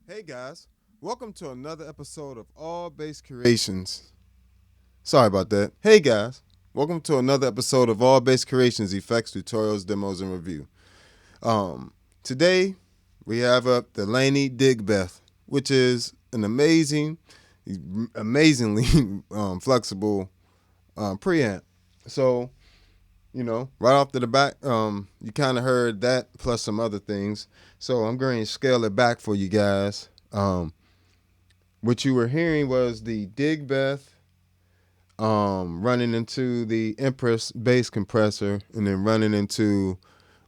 Hey guys, welcome to another episode of All Bass Creations. Sorry about that. Hey guys, welcome to another episode of All Bass Creations, effects, tutorials, demos, and review. Today we have up the Laney Digbeth, which is an amazingly flexible preamp. So, right off to the back, you kind of heard that plus some other things. So I'm going to scale it back for you guys. What you were hearing was the Digbeth running into the Empress bass compressor and then running into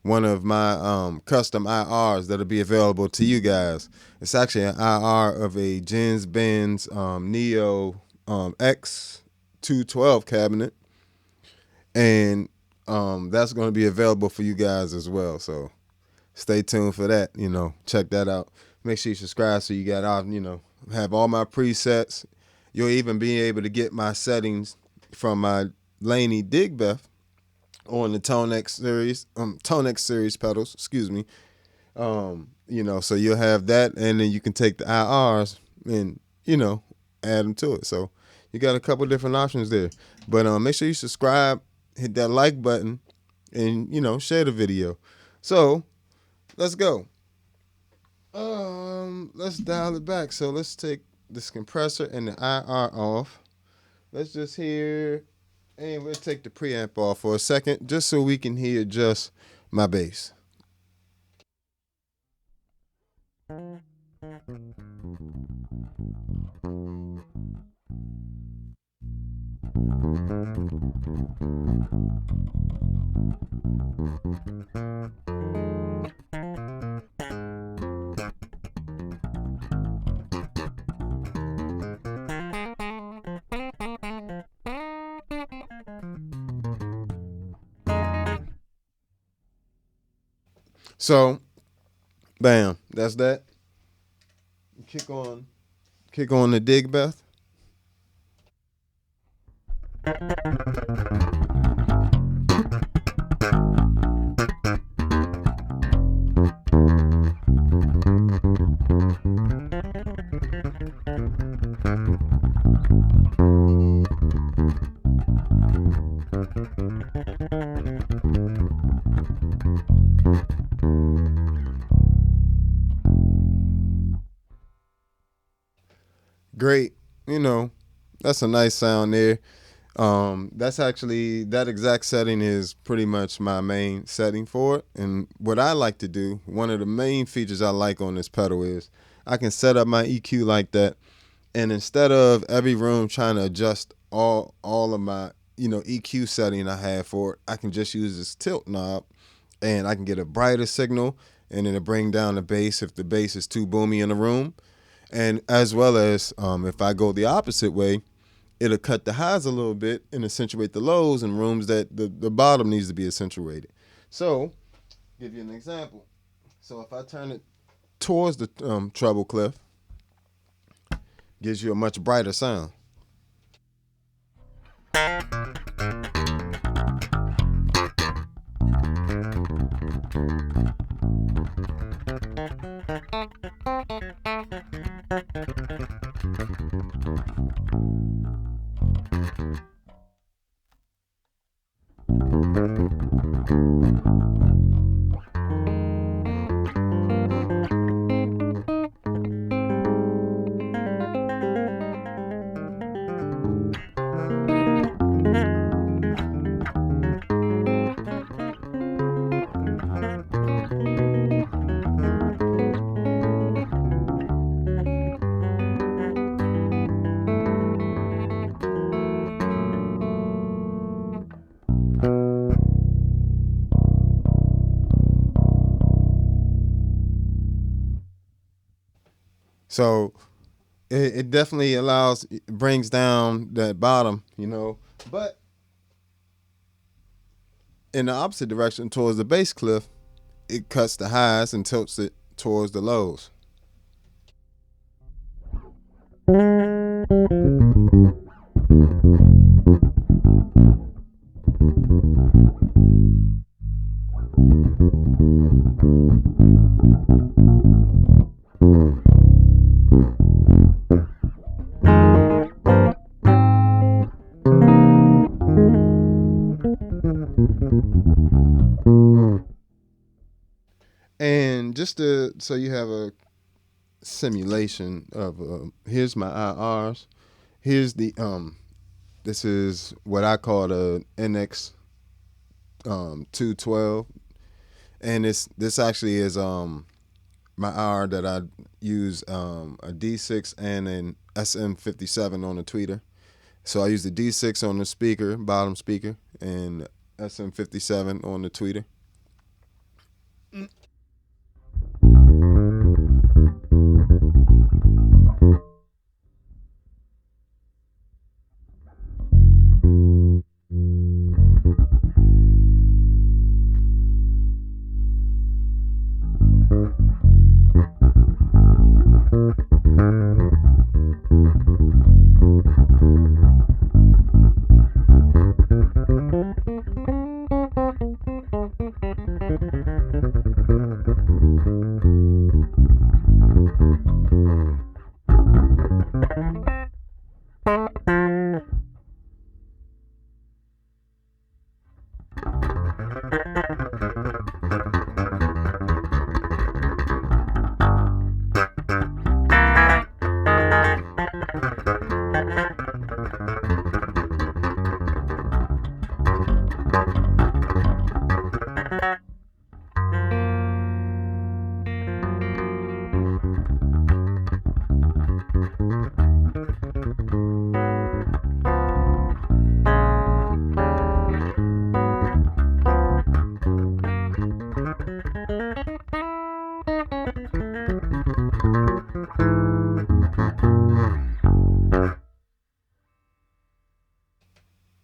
one of my custom IRs that'll be available to you guys. It's actually an IR of a Jens Benz Neo X212 cabinet. And that's going to be available for you guys as well. So stay tuned for that. Check that out. Make sure you subscribe so you got have all my presets. You'll even be able to get my settings from my Laney Digbeth on the Tone X series pedals. Excuse me. So you'll have that, and then you can take the IRs and add them to it. So you got a couple different options there. But make sure you subscribe. Hit that like button and, share the video. So let's go. Let's dial it back. So let's take this compressor and the IR off. Let's just hear, and we'll take the preamp off for a second just so we can hear just my bass. So, bam, that's that. Kick on the Digbeth. Great, that's a nice sound there. That's actually, that exact setting is pretty much my main setting for it. And what I like to do, one of the main features I like on this pedal is I can set up my EQ like that. And instead of every room trying to adjust all of my, EQ setting I have for it, I can just use this tilt knob and I can get a brighter signal, and then it'll bring down the bass if the bass is too boomy in the room. And as well as if I go the opposite way, it'll cut the highs a little bit and accentuate the lows in rooms that the bottom needs to be accentuated. So, give you an example. So if I turn it towards the treble clef, gives you a much brighter sound. So it definitely brings down that bottom, But in the opposite direction towards the bass cliff, it cuts the highs and tilts it towards the lows. And just so you have a simulation of here's my IRs. Here's the this is what I call the NX 212, and this actually is my IR that I use a D6 and an SM57 on the tweeter. So I use the D6 on the speaker, bottom speaker, and SM57 on the tweeter.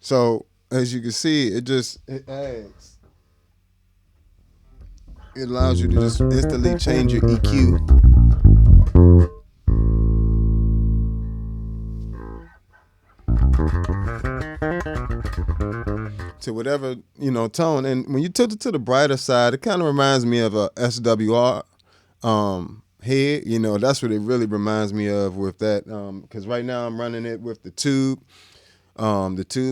So as you can see, it adds. It allows you to just instantly change your EQ. To whatever tone, and when you tilt it to the brighter side, it kind of reminds me of a SWR head. That's what it really reminds me of with that. Because right now I'm running it with the tube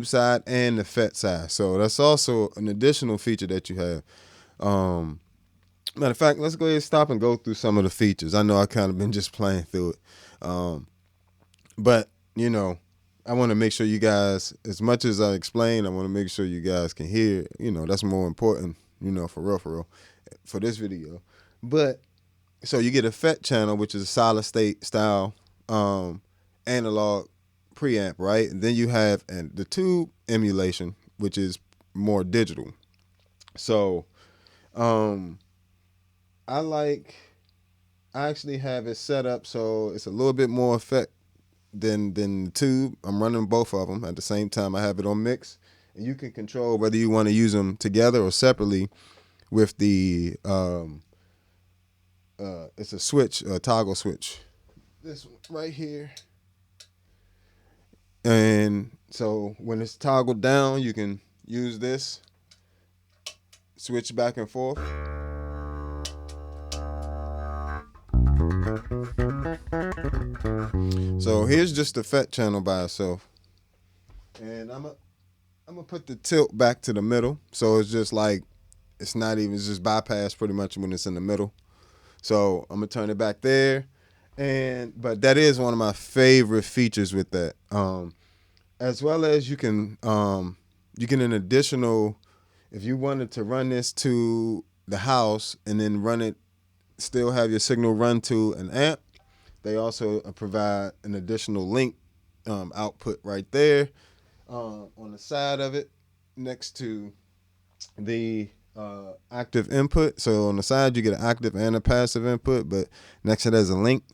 side and the FET side. So that's also an additional feature that you have. Matter of fact, let's go ahead and stop and go through some of the features. I know I kind of been just playing through it, but I want to make sure you guys, as much as I explain, I want to make sure you guys can hear. That's more important. For real, for this video. But so you get a FET channel, which is a solid state style analog preamp, right? And then you have the tube emulation, which is more digital. So I actually have it set up so it's a little bit more effect than the tube. I'm running both of them at the same time. I have it on mix, and you can control whether you want to use them together or separately with the it's a switch, a toggle switch. This one right here. And so when it's toggled down, you can use this, switch back and forth. So here's just the FET channel by itself. And I'm gonna put the tilt back to the middle. So it's just like, it's just bypassed pretty much when it's in the middle. So I'm gonna turn it back there. But that is one of my favorite features with that. As well as you can get an additional, if you wanted to run this to the house and then still have your signal run to an amp, they also provide an additional link output right there on the side of it next to the active input. So on the side you get an active and a passive input, but next to it there's a link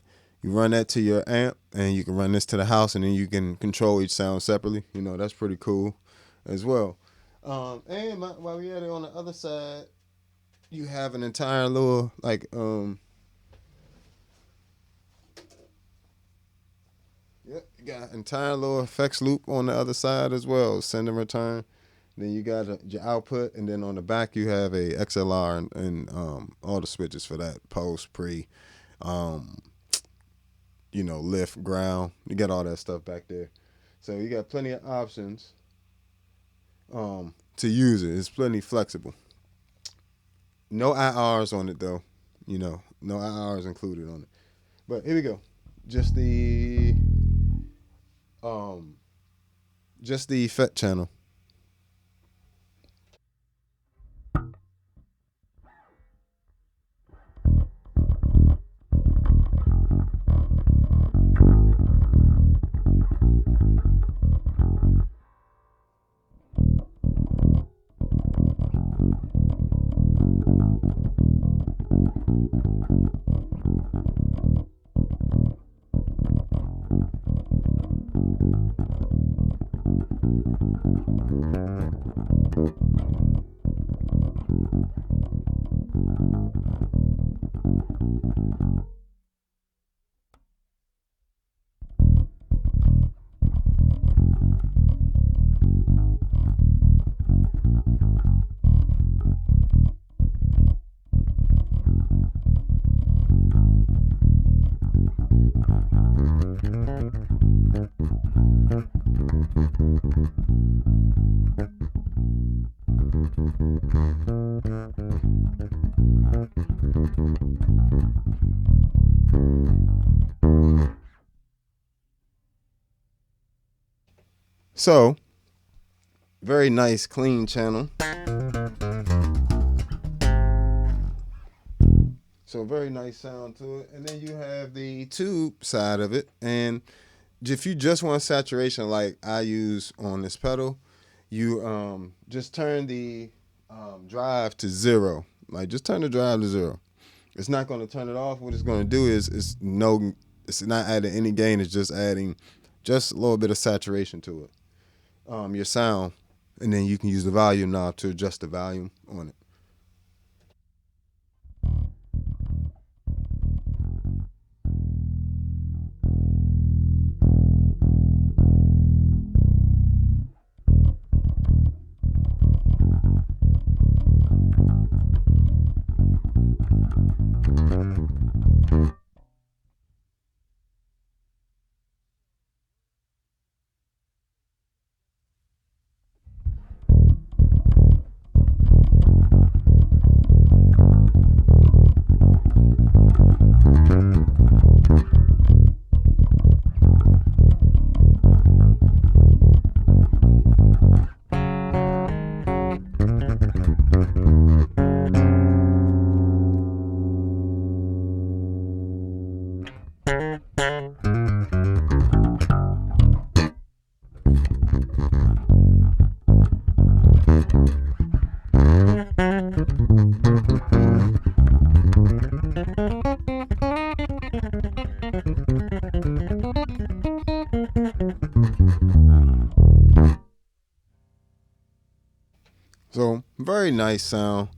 You run that to your amp, and you can run this to the house, and then you can control each sound separately. That's pretty cool as well. While we at it, on the other side, you have an entire little yep, you got an entire little effects loop on the other side as well. Send and return. Then you got your output, and then on the back you have a XLR and all the switches for that, post, pre, lift, ground. You got all that stuff back there. So you got plenty of options to use it. It's plenty flexible. No IRs on it though. No IRs included on it. But here we go. Just the FET channel. So, very nice, clean channel. So, very nice sound to it. And then you have the tube side of it. And if you just want saturation like I use on this pedal, you just turn the drive to 0. Just turn the drive to 0. It's not going to turn it off. What it's going to do is it's not adding any gain. It's just adding just a little bit of saturation to it. Your sound, and then you can use the volume knob to adjust the volume on it. So, very nice sound.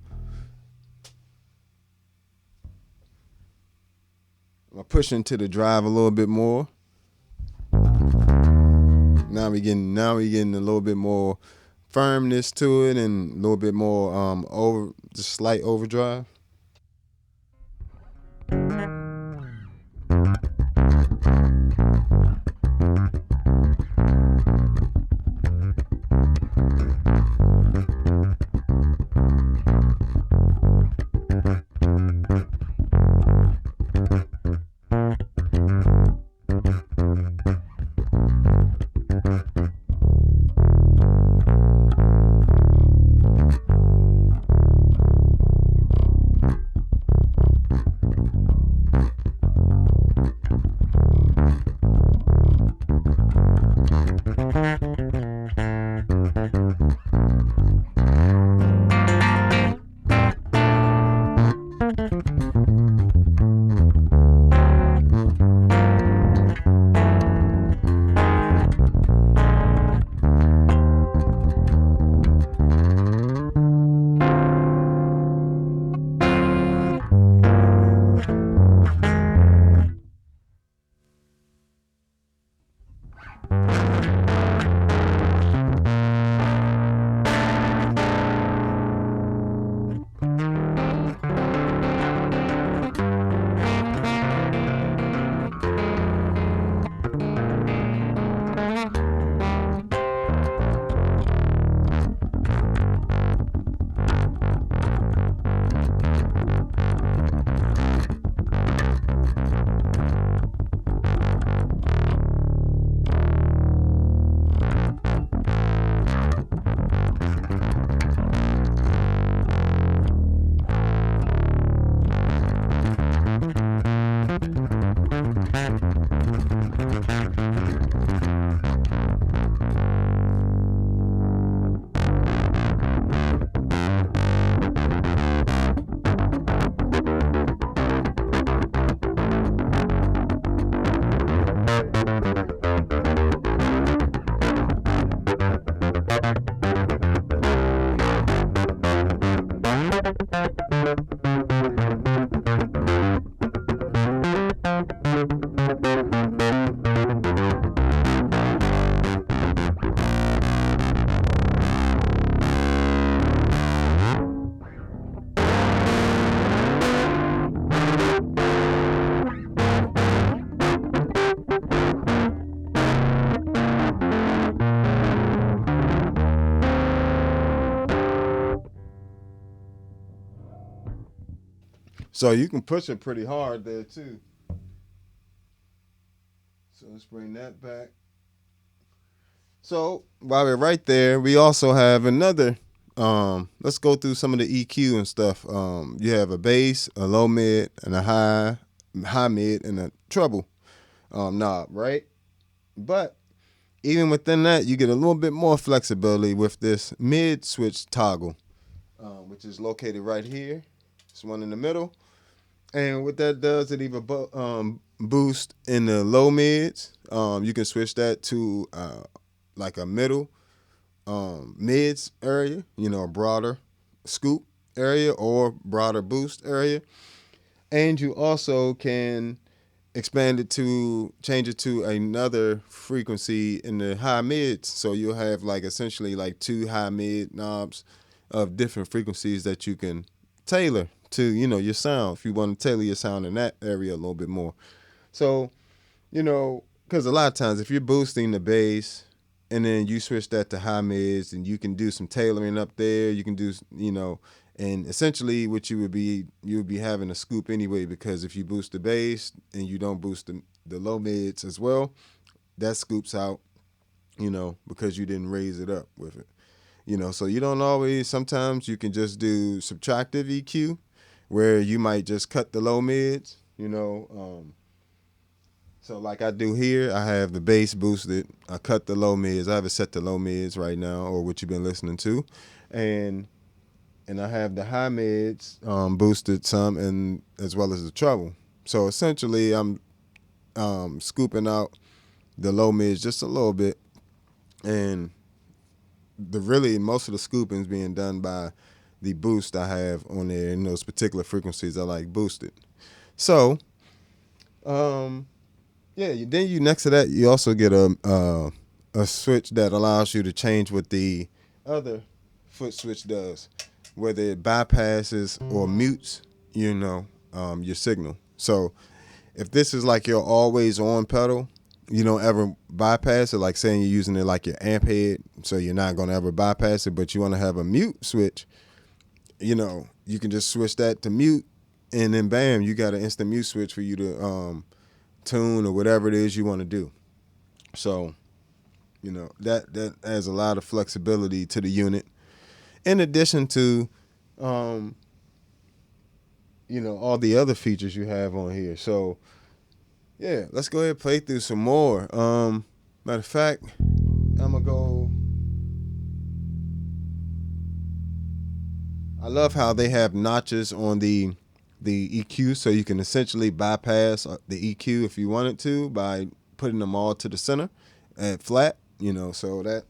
I'm pushing to the drive a little bit more. Now we getting a little bit more firmness to it and a little bit more just slight overdrive. So you can push it pretty hard there too. So let's bring that back. So while we're right there, we also have another. Let's go through some of the EQ and stuff. You have a bass, a low mid, and a high mid, and a treble knob, right? But even within that, you get a little bit more flexibility with this mid switch toggle, which is located right here. It's one in the middle. And what that does, it either boost in the low mids. You can switch that to like a middle mids area, a broader scoop area or broader boost area. And you also can expand it to change it to another frequency in the high mids. So you'll have like essentially like two high mid knobs of different frequencies that you can tailor to, your sound if you want to tailor your sound in that area a little bit more. So, because a lot of times if you're boosting the bass and then you switch that to high mids and you can do some tailoring up there, you can do, and essentially what you would be having a scoop anyway, because if you boost the bass and you don't boost the low mids as well, that scoops out, because you didn't raise it up with it. So you don't always, sometimes you can just do subtractive EQ where you might just cut the low mids, so like I do here, I have the bass boosted, I cut the low mids, I have it set to low mids right now, or what you've been listening to, and I have the high mids boosted some, and as well as the treble. So essentially I'm scooping out the low mids just a little bit, and most of the scooping is being done by the boost I have on there in those particular frequencies I like boosted. So, then you next to that you also get a switch that allows you to change what the other foot switch does, whether it bypasses or mutes, your signal. So, if this is like your always on pedal, you don't ever bypass it, like saying you're using it like your amp head, so you're not going to ever bypass it, but you want to have a mute switch, you can just switch that to mute, and then bam, you got an instant mute switch for you to tune or whatever it is you want to do. So, that adds a lot of flexibility to the unit, in addition to, all the other features you have on here. So, yeah, let's go ahead and play through some more. Matter of fact, I'm going to go. I love how they have notches on the EQ, so you can essentially bypass the EQ if you wanted to by putting them all to the center and flat, so that.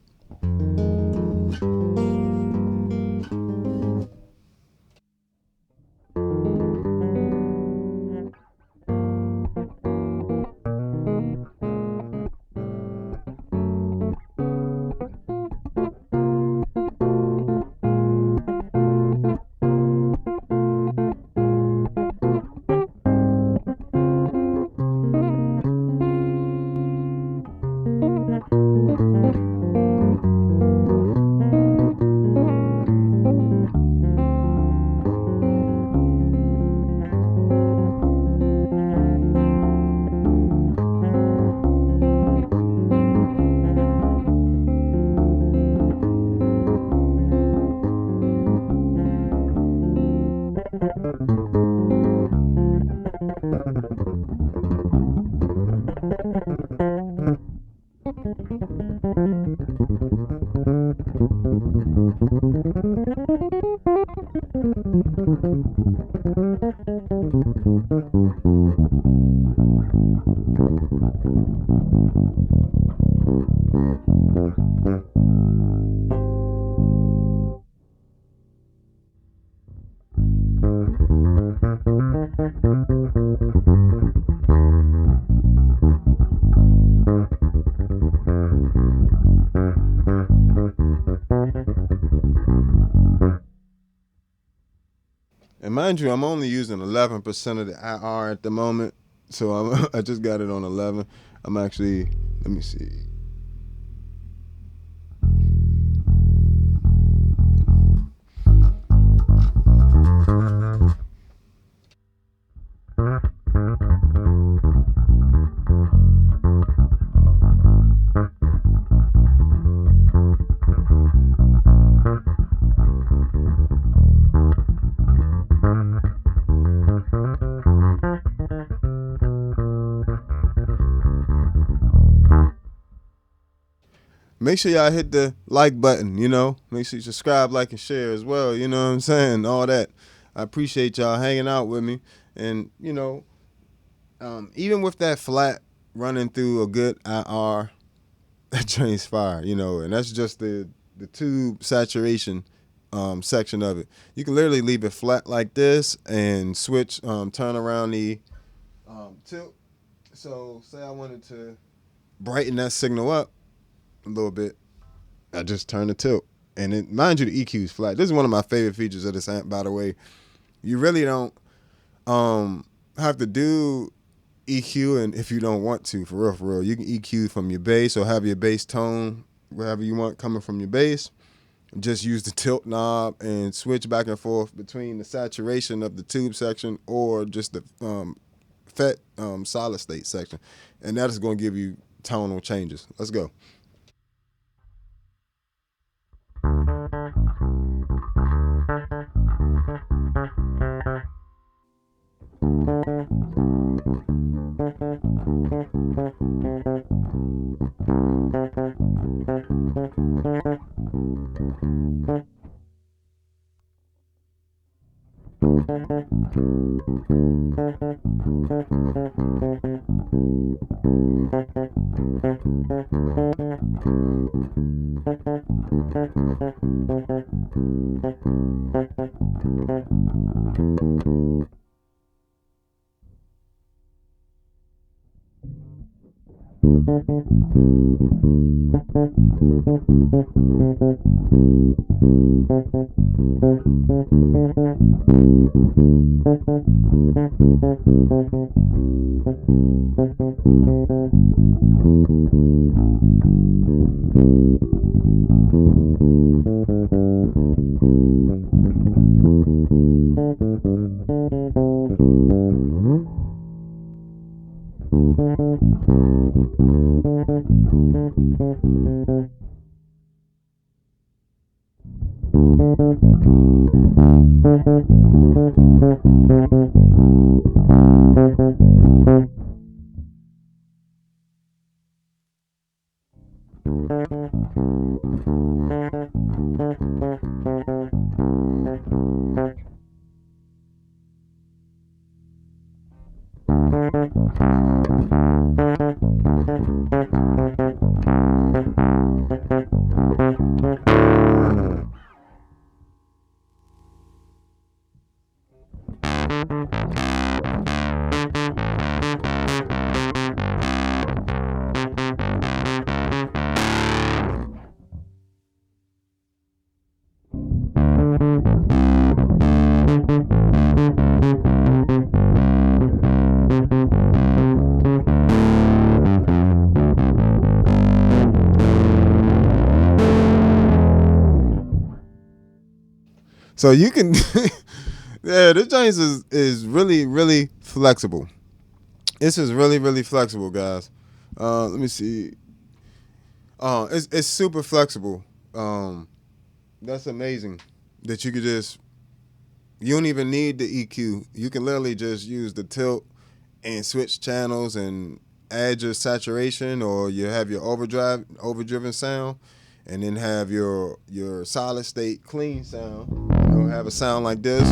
And mind you, I'm only using 11% of the IR at the moment, so I just got it on 11. I'm actually, let me see. make sure y'all hit the like button, you know. Make sure you subscribe, like, and share as well, you know what I'm saying? All that. I appreciate y'all hanging out with me. And, you know, even with that flat running through a good IR, that drains fire, you know, and that's just the tube saturation section of it. You can literally leave it flat like this and switch, turn around the tilt. So say I wanted to brighten that signal up a little bit, I just turn the tilt. And it, mind you, the EQ is flat. This is one of my favorite features of this amp, by the way. You really don't have to do EQ, and if you don't want to, for real, you can EQ from your bass or have your bass tone wherever you want coming from your bass. Just use the tilt knob and switch back and forth between the saturation of the tube section or just the FET solid state section, and that is going to give you tonal changes. Let's go. So you can, yeah, this joint is really flexible. This is really flexible, guys. Let me see. It's super flexible. That's amazing that you could just, you don't even need the EQ. You can literally just use the tilt and switch channels and add your saturation, or you have your overdriven sound, and then have your solid state clean sound. You'll have a sound like this.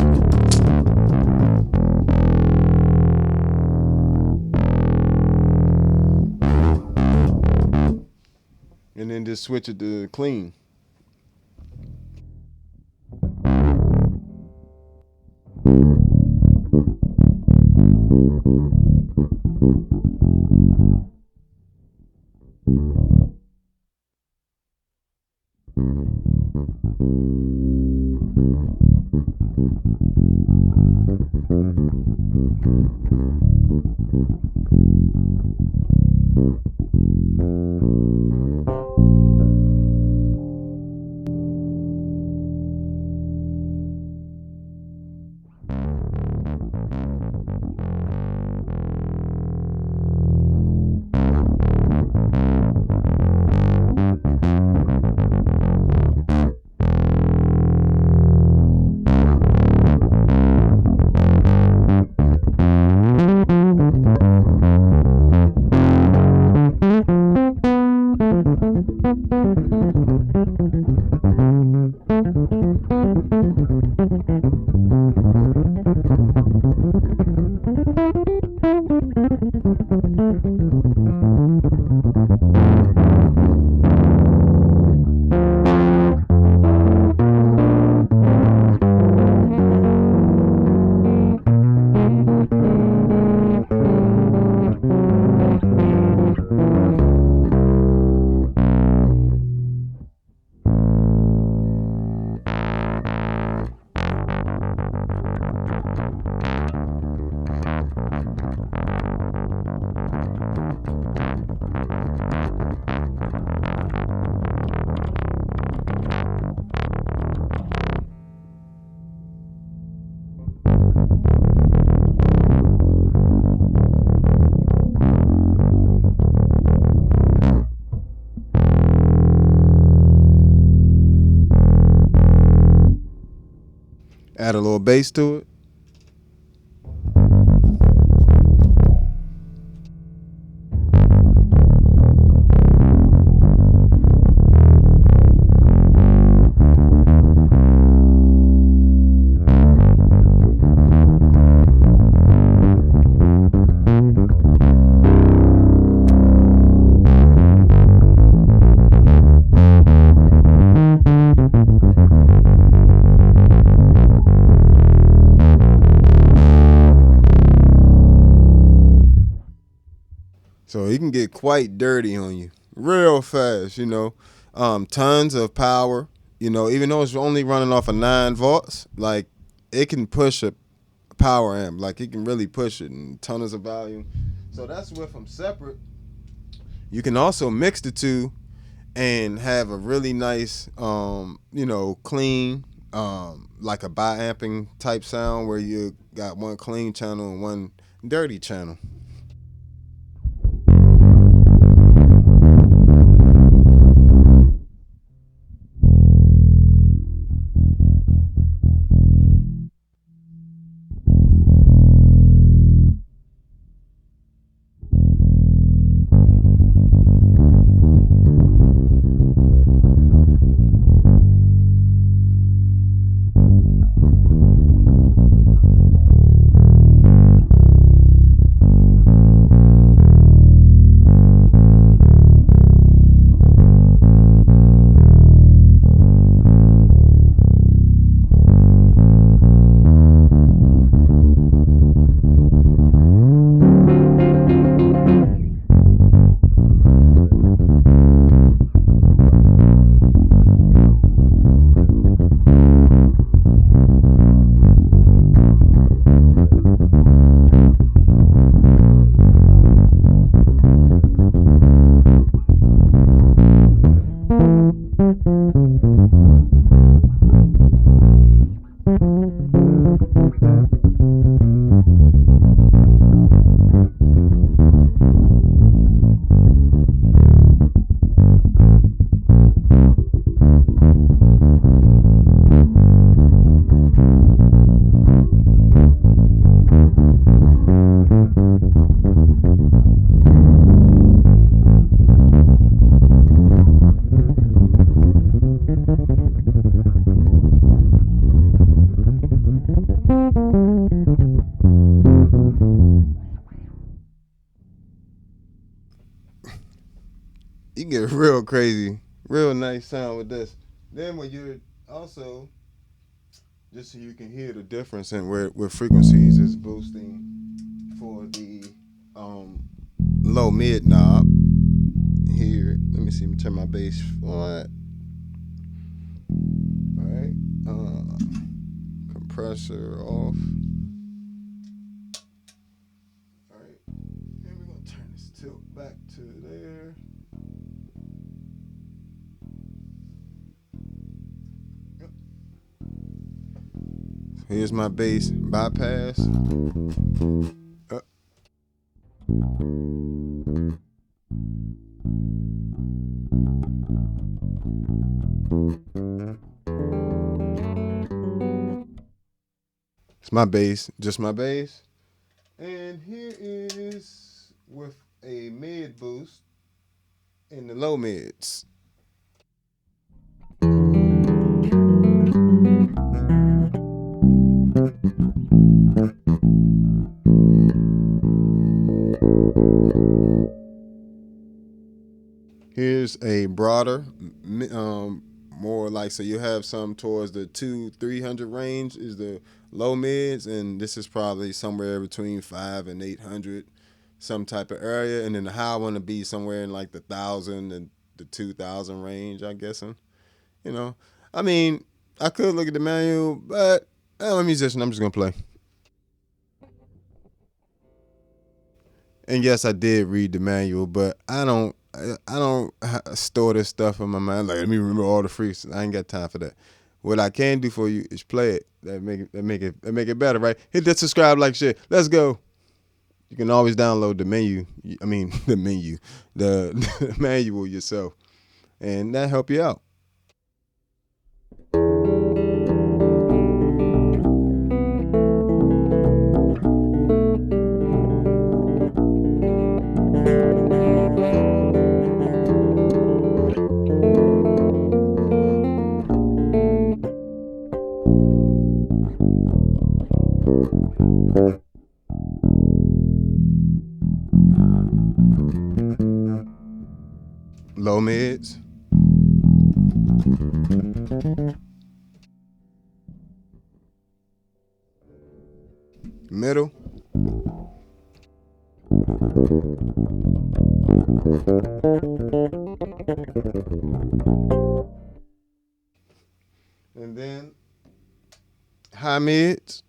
And then just switch it to clean. Add a little bass to it. So he can get quite dirty on you real fast, Tons of power, even though it's only running off of 9 volts, like it can push a power amp, like it can really push it and tons of volume. So that's with them separate. You can also mix the two and have a really nice, clean, like a bi-amping type sound where you got one clean channel and one dirty channel. You get real crazy, real nice sound with this. Then when you're also, just so you can hear the difference in where frequencies is boosting for the low mid knob. Here, let me see, let me turn my bass on. All right, compressor off. All right, and we're gonna turn this tilt back to there. Here's my bass bypass. It's my bass, just my bass. And here is with a mid boost in the low mids. Here's a broader, more like, so you have some towards the 200-300 range is the low mids, and this is probably somewhere between 500 and 800, some type of area, and then the high one to be somewhere in like the 1,000 and the 2,000 range, I guess. And I mean, I could look at the manual, but I'm a musician. I'm just gonna play. And yes, I did read the manual, but I don't store this stuff in my mind. Like, let me remember all the freaks. I ain't got time for that. What I can do for you is play it. That make it better, right? Hit that subscribe like shit. Let's go. You can always download the menu. I mean, the menu, the manual yourself, and that help you out. Low mids. Middle. And then high mids.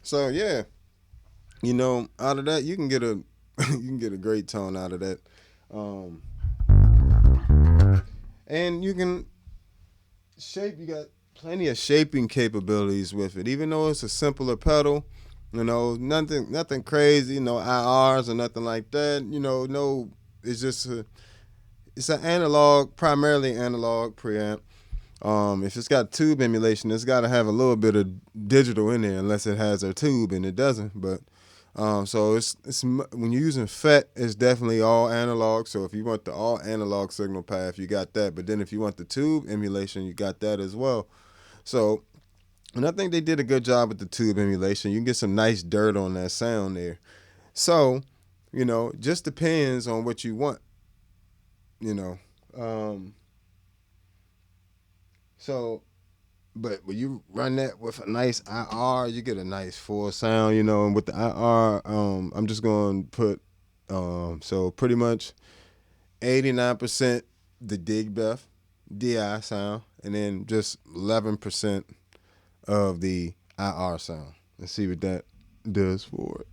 So yeah, out of that you can get a you can get a great tone out of that, um, and you can shape. You got plenty of shaping capabilities with it, even though it's a simpler pedal. Nothing crazy, no IRs or nothing like that. No, it's just it's an analog, primarily analog preamp. If it's got tube emulation, it's got to have a little bit of digital in there, unless it has a tube, and it doesn't. But so it's when you're using FET, it's definitely all analog. So if you want the all analog signal path, you got that. But then if you want the tube emulation, you got that as well. So, and I think they did a good job with the tube emulation. You can get some nice dirt on that sound there. So You know, just depends on what you want. You know, so but when you run that with a nice IR, you get a nice full sound. You know, and with the IR, I'm just going to put so pretty much 89% the Digbeth DI sound, and then just 11% of the IR sound. Let's see what that does for it.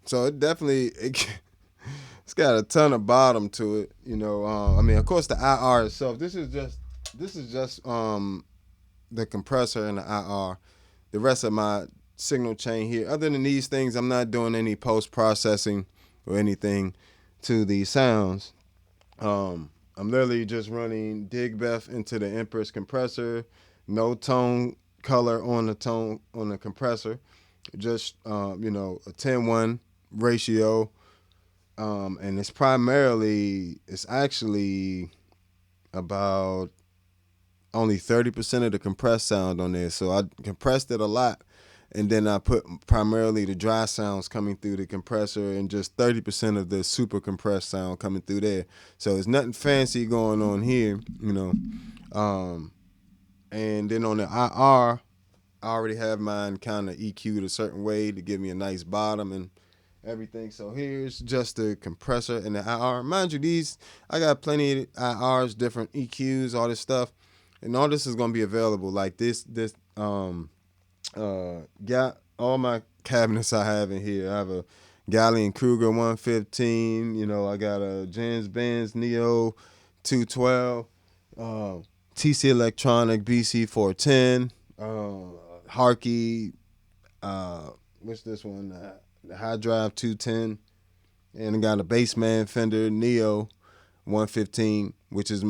So it definitely it's got a ton of bottom to it. You know, I mean, of course, the IR itself. This is just the compressor and the IR. The rest of my signal chain here. Other than these things, I'm not doing any post processing or anything to these sounds. I'm literally just running Digbeth into the Empress compressor. No tone color on the compressor. Just a 10-1 ratio. And it's actually about only 30% of the compressed sound on there. So I compressed it a lot, and then I put primarily the dry sounds coming through the compressor and just 30% of the super compressed sound coming through there. So there's nothing fancy going on here, you know. And then on the IR, I already have mine kind of EQ'd a certain way to give me a nice bottom and everything. So here's just the compressor and the IR. Mind you, I got plenty of IRs, different EQs, all this stuff. And all this is gonna be available. Like got all my cabinets I have in here. I have a Galley and Kruger 115. You know, I got a Jens Benz Neo 212, TC Electronic BC 410, Harkey. What's this one? The High Drive 210, and I got a Bassman Fender Neo 115, which is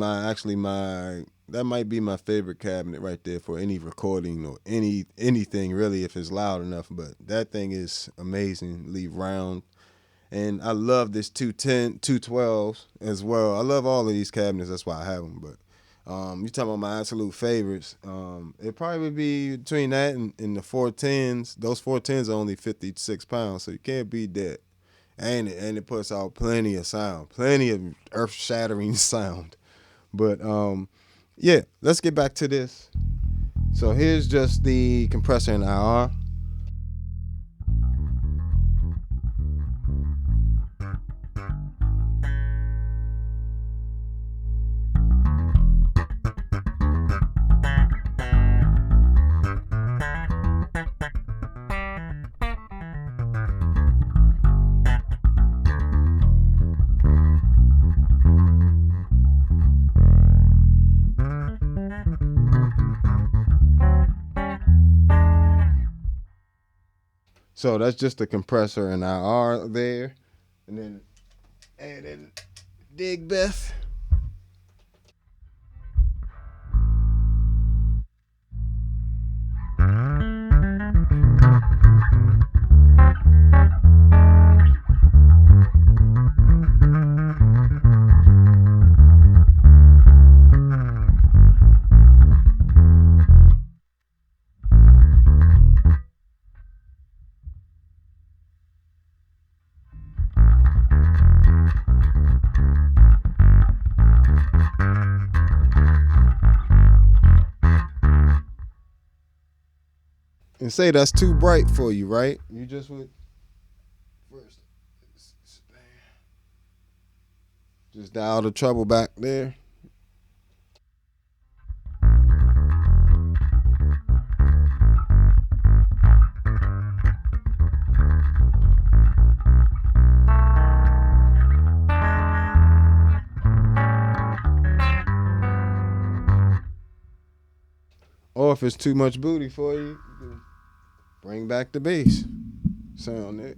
that might be my favorite cabinet right there for any recording or anything really if it's loud enough. But that thing is amazingly round, and I love this 210 212s as well. I love all of these cabinets, that's why I have them. But you talking about my absolute favorites, it probably would be between that and the 410s. Those 410s are only 56 pounds, so you can't beat that. And it puts out plenty of sound, plenty of earth-shattering sound. But yeah, let's get back to this. So here's just the compressor and IR. So that's just the compressor and IR there. And then add in Digbeth. And say that's too bright for you, right? You just would first Just dial the treble back there. Or if it's too much booty for you, bring back the bass sound there.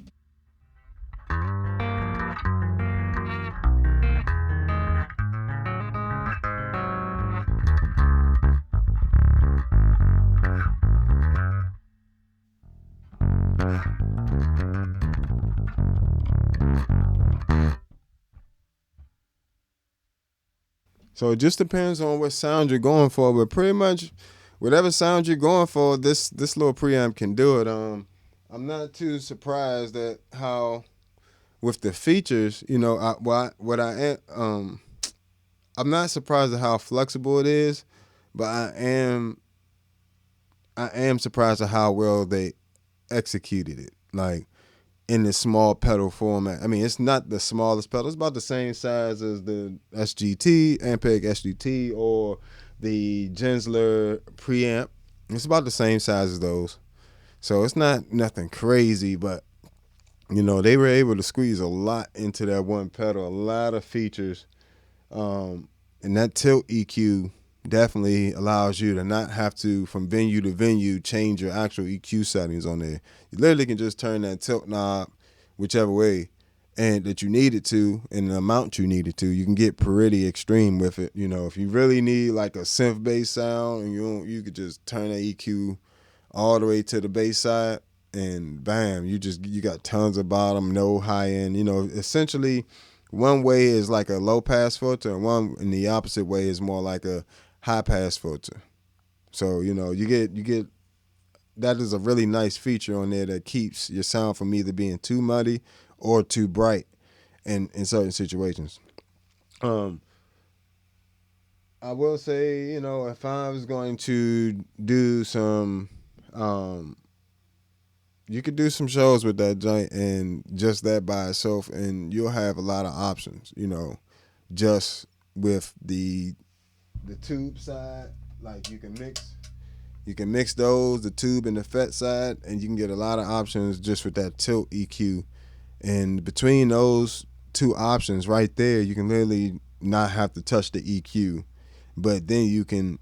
So it just depends on what sound you're going for, but pretty much whatever sound you're going for, this little preamp can do it. I'm not too surprised at how with the features, I'm not surprised at how flexible it is, but I am surprised at how well they executed it. Like in the small pedal format. I mean, it's not the smallest pedal. It's about the same size as the SGT, Ampeg SGT, or the Gensler preamp. It's about the same size as those. So it's not nothing crazy, but they were able to squeeze a lot into that one pedal, a lot of features. And that tilt EQ definitely allows you to not have to, from venue to venue, change your actual EQ settings on there. You literally can just turn that tilt knob whichever way and that you need it to and the amount you need it to. You can get pretty extreme with it. If you really need like a synth bass sound, and you could just turn that EQ all the way to the bass side and bam, you got tons of bottom, no high end. Essentially one way is like a low pass filter and one in the opposite way is more like a high pass filter. So, you get that is a really nice feature on there that keeps your sound from either being too muddy or too bright in certain situations. I will say, if I was going to do some, you could do some shows with that joint and just that by itself, and you'll have a lot of options, just with the tube side. Like you can mix those, the tube and the FET side, and you can get a lot of options just with that tilt EQ. And between those two options right there, you can literally not have to touch the EQ. But then you can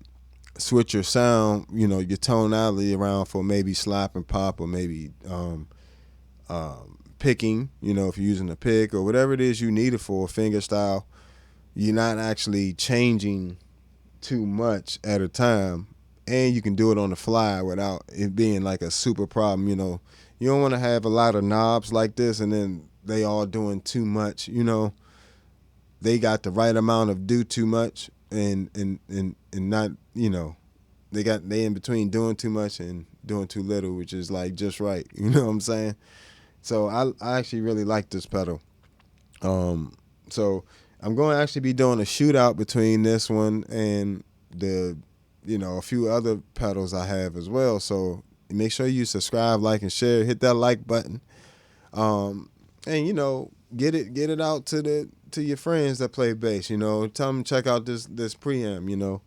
switch your sound, your tonality around for maybe slap and pop or maybe picking, if you're using a pick or whatever it is you need it for, finger style. You're not actually changing too much at a time, and you can do it on the fly without it being like a super problem. You don't want to have a lot of knobs like this and then they all doing too much. They got the right amount of do too much and not, they in between doing too much and doing too little, which is like just right. You know what I'm saying? So I actually really like this pedal. So I'm going to actually be doing a shootout between this one and a few other pedals I have as well. So make sure you subscribe, like, and share. Hit that like button, and get it out to your friends that play bass. Tell them check out this preamp.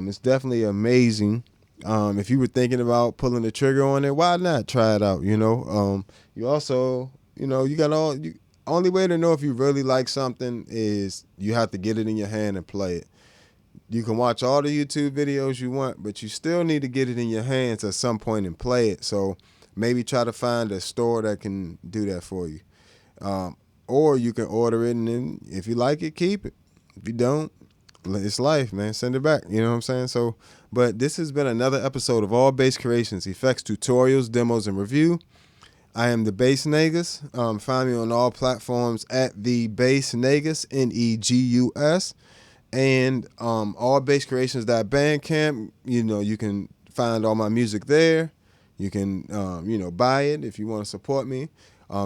It's definitely amazing. If you were thinking about pulling the trigger on it, why not try it out? You also, you got only way to know if you really like something is you have to get it in your hand and play it. You can watch all the YouTube videos you want, but you still need to get it in your hands at some point and play it. So maybe try to find a store that can do that for you. Or you can order it, and then if you like it, keep it. If you don't, it's life, man. Send it back. You know what I'm saying? So, but this has been another episode of All Bass Creations, effects, tutorials, demos, and review. I am the Bass Negus. Find me on all platforms at the Bass Negus, Negus. And allbasscreations.bandcamp, you can find all my music there. You can buy it if you want to support me.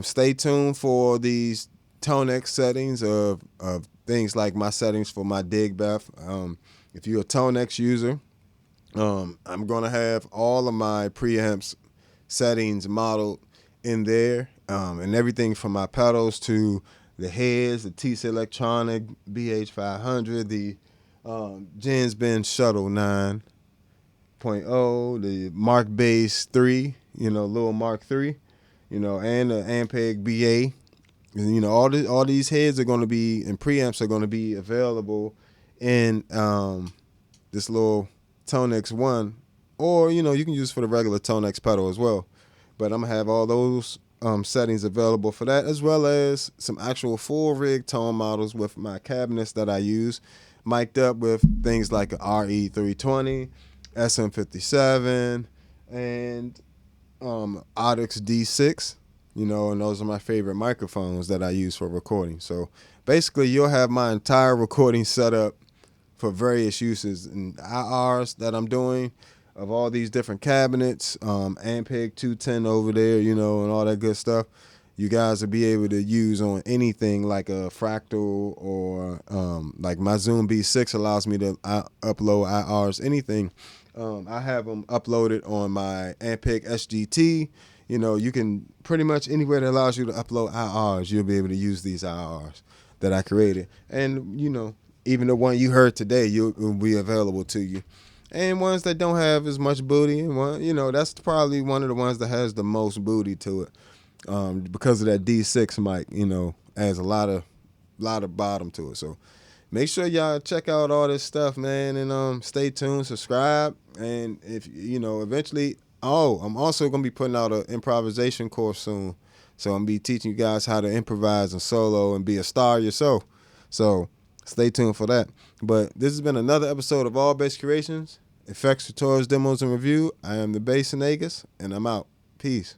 Stay tuned for these Tonex settings of things like my settings for my Digbeth. If you're a Tonex user, I'm going to have all of my preamps settings modeled in there, and everything from my pedals to the heads, the TC Electronic BH500, the Jens Ben Shuttle 9.0, the Mark Bass 3, little Mark 3, and the Ampeg BA. And, all these heads are going to be, and preamps are going to be available in this little Tonex 1, or, you can use for the regular Tonex pedal as well. But I'm going to have all those settings available for that, as well as some actual full rig tone models with my cabinets that I use, mic'd up with things like a RE320, SM57, and Audix D6, and those are my favorite microphones that I use for recording. So basically, you'll have my entire recording set up for various uses and IRs that I'm doing of all these different cabinets, Ampeg 210 over there, and all that good stuff. You guys will be able to use on anything like a Fractal or like my Zoom B6 allows me to upload IRs, anything. I have them uploaded on my Ampeg SGT. You can pretty much anywhere that allows you to upload IRs, you'll be able to use these IRs that I created. And, even the one you heard today, will be available to you. And ones that don't have as much booty, and one, that's probably one of the ones that has the most booty to it, because of that D6 mic. Adds a lot of bottom to it. So make sure y'all check out all this stuff, man, and stay tuned, subscribe, and if eventually, I'm also gonna be putting out an improvisation course soon. So I'm gonna be teaching you guys how to improvise and solo and be a star yourself. So stay tuned for that. But this has been another episode of All Bass Creations, Effects, Tutorials, Demos, and Review. I am the Bass and Agus, and I'm out. Peace.